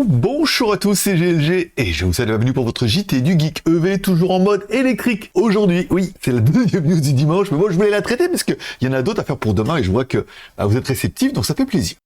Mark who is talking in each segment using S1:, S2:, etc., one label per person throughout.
S1: Bonjour à tous, c'est GLG et je vous souhaite la bienvenue pour votre JT du Geek EV, toujours en mode électrique. Aujourd'hui, oui, c'est la deuxième news du dimanche, mais moi je voulais la traiter parce qu'il y en a d'autres à faire pour demain et je vois que vous êtes réceptifs, donc ça fait plaisir.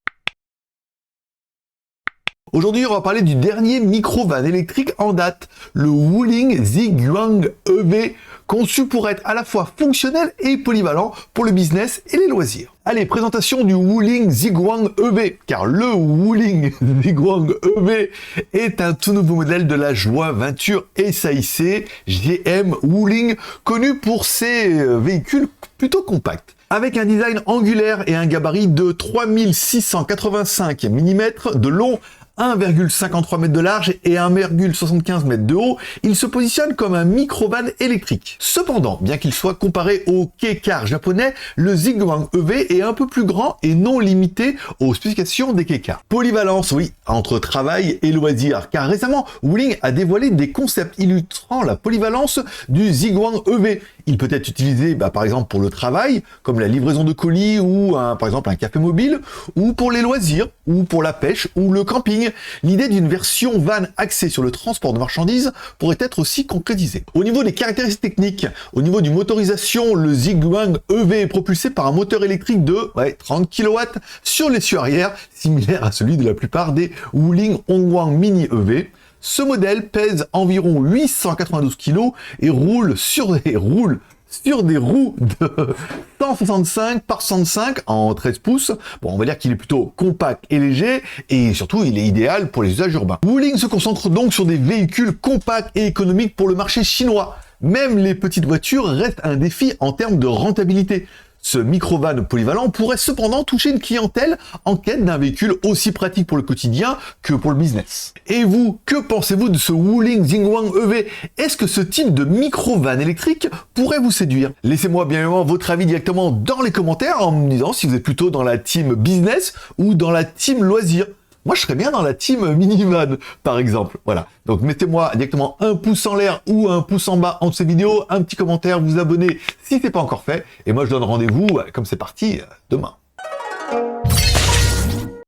S1: Aujourd'hui, on va parler du dernier micro-van électrique en date, le Wuling Ziguang EV, conçu pour être à la fois fonctionnel et polyvalent pour le business et les loisirs. Allez, présentation du Wuling Ziguang EV, car le Wuling Ziguang EV est un tout nouveau modèle de la Joint Venture SAIC GM Wuling, connu pour ses véhicules plutôt compacts. Avec un design angulaire et un gabarit de 3685 mm de long, 1,53 m de large et 1,75 m de haut, il se positionne comme un micro-van électrique. Cependant, bien qu'il soit comparé au K-Car japonais, le Ziguang EV est un peu plus grand et non limité aux spécifications des K-Car. Polyvalence, oui, entre travail et loisirs, car récemment, Wuling a dévoilé des concepts illustrant la polyvalence du Ziguang EV. Il peut être utilisé par exemple pour le travail, comme la livraison de colis ou par exemple un café mobile, ou pour les loisirs, ou pour la pêche ou le camping. L'idée d'une version van axée sur le transport de marchandises pourrait être aussi concrétisée. Au niveau des caractéristiques techniques, au niveau du motorisation, le Ziguang EV est propulsé par un moteur électrique de 30 kW sur l'essieu arrière, similaire à celui de la plupart des Wuling Hongguang Mini EV. Ce modèle pèse environ 892 kg et roule sur des roues de 165 par 65 en 13 pouces. Bon, on va dire qu'il est plutôt compact et léger, et surtout, il est idéal pour les usages urbains. Wuling se concentre donc sur des véhicules compacts et économiques pour le marché chinois. Même les petites voitures restent un défi en termes de rentabilité. Ce micro-van polyvalent pourrait cependant toucher une clientèle en quête d'un véhicule aussi pratique pour le quotidien que pour le business. Et vous, que pensez-vous de ce Wuling Ziguang EV? Est-ce que ce type de micro-van électrique pourrait vous séduire? Laissez-moi bien évidemment votre avis directement dans les commentaires en me disant si vous êtes plutôt dans la team business ou dans la team loisir. Moi, je serais bien dans la team minivan, par exemple. Voilà. Donc, mettez-moi directement un pouce en l'air ou un pouce en bas en dessous de cette vidéo, un petit commentaire, vous abonnez si ce n'est pas encore fait. Et moi, je donne rendez-vous, comme c'est parti, demain.